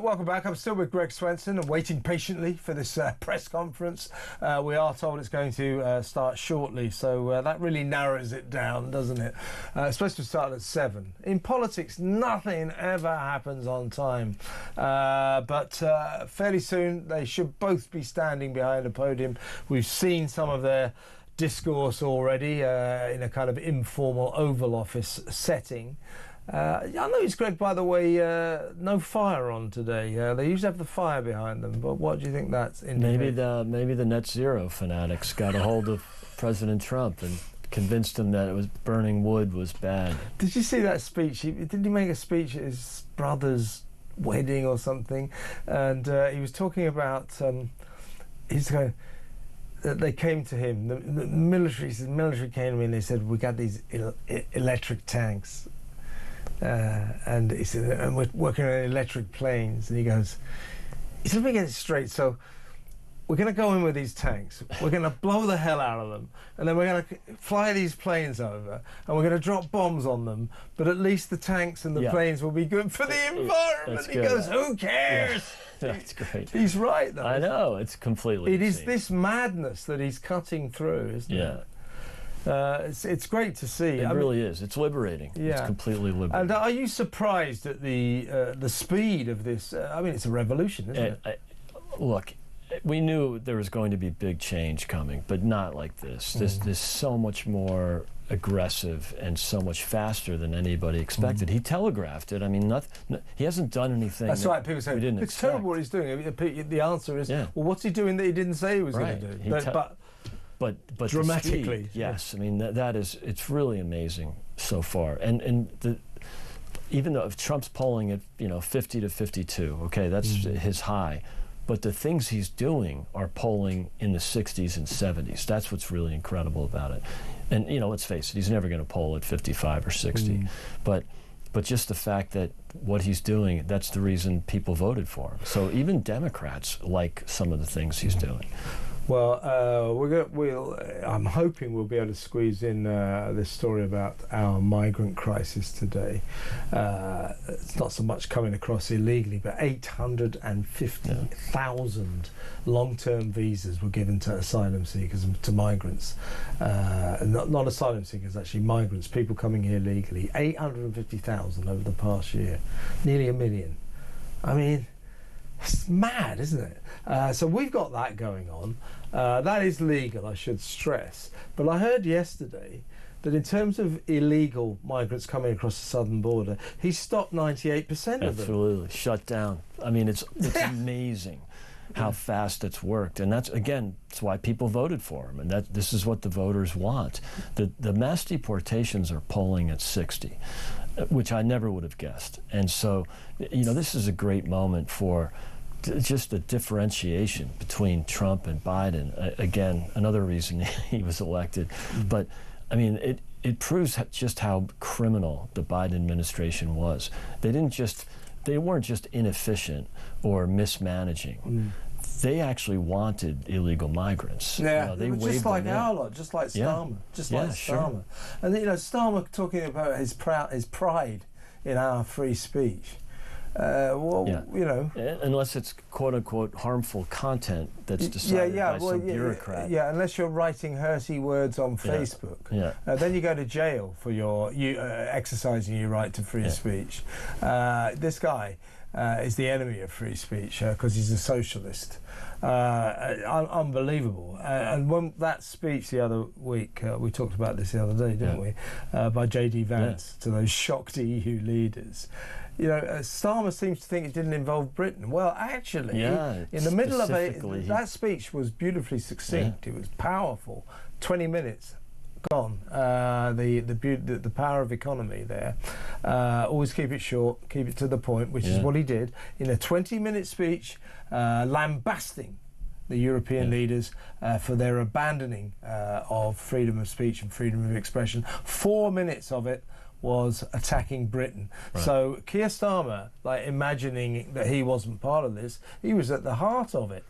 Welcome back. I'm still with Greg Swenson and waiting patiently for this press conference. We are told it's going to start shortly, so that really narrows it down, doesn't it? It's supposed to start at 7. In politics, nothing ever happens on time. But fairly soon, they should both be standing behind a podium. We've seen some of their discourse already in a kind of informal Oval Office setting. I noticed, Greg, by the way, no fire on today. They usually have the fire behind them, but what do you think that's indicating? Maybe the net zero fanatics got a hold of President Trump and convinced him that it was burning wood was bad. Did you see that speech? Didn't he make a speech at his brother's wedding or something? And he was talking about they came to him. The military came to me and they said, "We got these electric tanks." And he said, and we're working on electric planes. And he goes, let me get it straight. So we're going to go in with these tanks. We're going to blow the hell out of them. And then we're going to fly these planes over. And we're going to drop bombs on them. But at least the tanks and the planes will be good for the environment. He goes, who cares? Yeah, that's great. He's right, though. I know. It's completely insane. It is this madness that he's cutting through, isn't it? It's great to see. It really is. It's liberating. Yeah. It's completely liberating. And are you surprised at the speed of this? I mean, it's a revolution, isn't it? Look, we knew there was going to be big change coming, but not like this. This is so much more aggressive and so much faster than anybody expected. He telegraphed it. I mean, he hasn't done anything. That's right. People say it's terrible what he's doing. The answer is, well, what's he doing that he didn't say he was going to do? But dramatically, speed, yes. I mean, it's really amazing so far. And even though if Trump's polling at 50 to 52, okay, that's his high, but the things he's doing are polling in the 60s and 70s. That's what's really incredible about it. And let's face it, he's never going to poll at 55 or 60, but just the fact that what he's doing, that's the reason people voted for him. So even Democrats like some of the things he's doing. Well, I'm hoping we'll be able to squeeze in this story about our migrant crisis today. It's not so much coming across illegally, but 850,000 long-term visas were given to asylum seekers and to migrants. Not asylum seekers, actually, migrants, people coming here legally. 850,000 over the past year. Nearly 1 million. I mean, it's mad, isn't it? So we've got that going on. That is legal, I should stress. But I heard yesterday that in terms of illegal migrants coming across the southern border, he stopped 98% of them. Absolutely, shut down. I mean, it's amazing how fast it's worked. And that's why people voted for him. And this is what the voters want. The mass deportations are polling at 60. Which I never would have guessed. And so, this is a great moment for just the differentiation between Trump and Biden. Again, another reason he was elected. But, I mean, it proves just how criminal the Biden administration was. They weren't just inefficient or mismanaging. They actually wanted illegal migrants. Yeah, they just like our lot, just like Starmer, Starmer. Sure. And Starmer talking about his pride in our free speech. Unless it's quote unquote harmful content that's decided by some bureaucrat. Yeah, unless you're writing hurty words on Facebook. Then you go to jail for exercising your right to free speech. This guy is the enemy of free speech because he's a socialist. Unbelievable. And when that speech the other week, we talked about this the other day, didn't we? By J.D. Vance to those shocked EU leaders. Starmer seems to think it didn't involve Britain. Well, actually, in the middle of it, that speech was beautifully succinct. It was powerful. 20 minutes. Gone. The power of economy there. Always keep it short, keep it to the point, which is what he did in a 20-minute speech, lambasting the European leaders for their abandoning of freedom of speech and freedom of expression. 4 minutes of it was attacking Britain. Right. So Keir Starmer, imagining that he wasn't part of this, he was at the heart of it.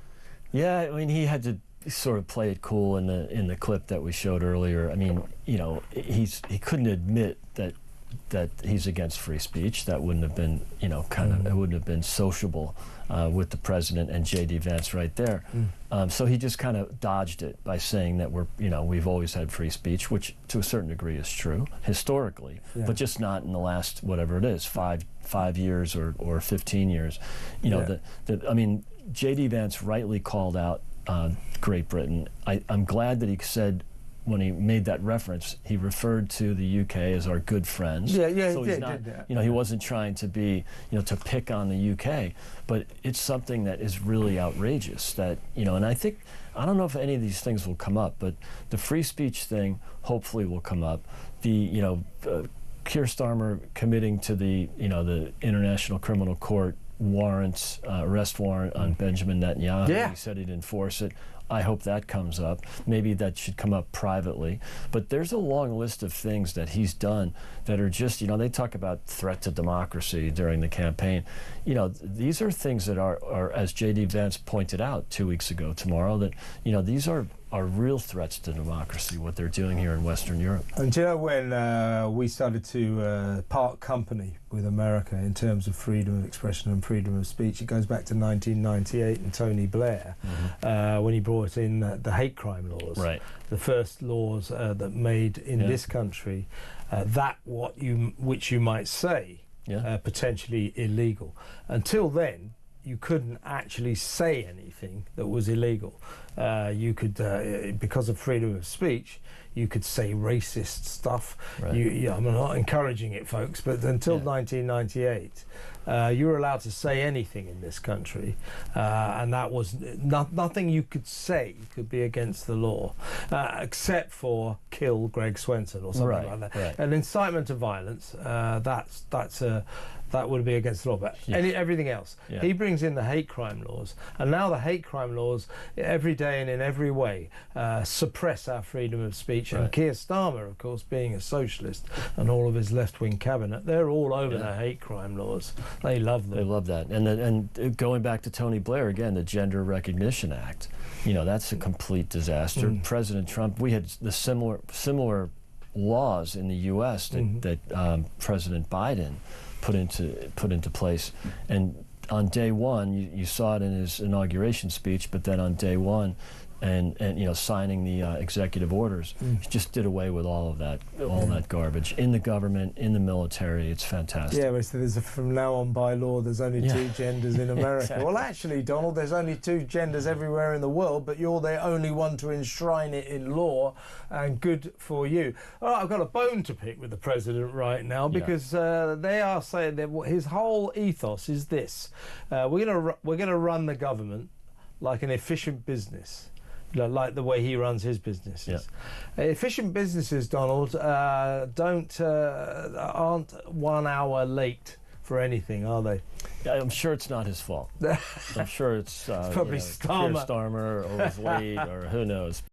Yeah, I mean, he had to sort of play it cool in the clip that we showed earlier. I mean, he couldn't admit that that he's against free speech. That wouldn't have been, you know, it wouldn't have been sociable with the president and J.D. Vance right there. So he just kind of dodged it by saying that we've always had free speech, which to a certain degree is true historically, but just not in the last, whatever it is, five years or 15 years. You know, I mean, J.D. Vance rightly called out Great Britain. I'm glad that he said, when he made that reference, he referred to the UK as our good friends. So he's not, you know, he wasn't trying to be, you know, to pick on the UK, but it's something that is really outrageous that, you know, and I don't know if any of these things will come up, but the free speech thing hopefully will come up. The, you know, Keir Starmer committing to the, you know, the International Criminal Court warrants, arrest warrant on Benjamin Netanyahu. He said he'd enforce it. I hope that comes up. Maybe that should come up privately. But there's a long list of things that he's done that are just, you know, they talk about threat to democracy during the campaign. You know, these are things that are as J.D. Vance pointed out 2 weeks ago tomorrow, that, you know, these are real threats to democracy, what they're doing here in Western Europe. And do you know when we started to part company with America in terms of freedom of expression and freedom of speech, it goes back to 1998 and Tony Blair, when he brought in the hate crime laws, the first laws that made in this country which you might say potentially illegal. Until then, you couldn't actually say anything that was illegal. You could, because of freedom of speech, you could say racist stuff. I'm not encouraging it, folks, but until 1998, you were allowed to say anything in this country, and that was nothing you could say could be against the law, except for kill Greg Swenson or something like that. And incitement to violence, that would be against the law, but everything else. He brings in the hate crime laws, and now the hate crime laws, every day and in every way, suppress our freedom of speech. And Keir Starmer, of course, being a socialist, and all of his left-wing cabinet, they're all over the hate crime laws. They love them. They love that. And going back to Tony Blair again, the Gender Recognition Act, you know, that's a complete disaster. President Trump, we had the similar laws in the U.S. that President Biden put into place, and on day one, you saw it in his inauguration speech, but then on day one, and you know, signing the executive orders, he just did away with all of that, that garbage in the government, in the military. It's fantastic. Yeah, so from now on, by law, there's only two genders in America. Well, actually, Donald, there's only two genders everywhere in the world, but you're the only one to enshrine it in law, and good for you. Oh, I've got a bone to pick with the president right now, because they are saying that his whole ethos is this: we're gonna run the government like an efficient business. Like the way he runs his businesses. Efficient businesses, Donald, aren't 1 hour late for anything, are they? I'm sure it's not his fault. I'm sure it's probably Keir Starmer or his lead, or who knows.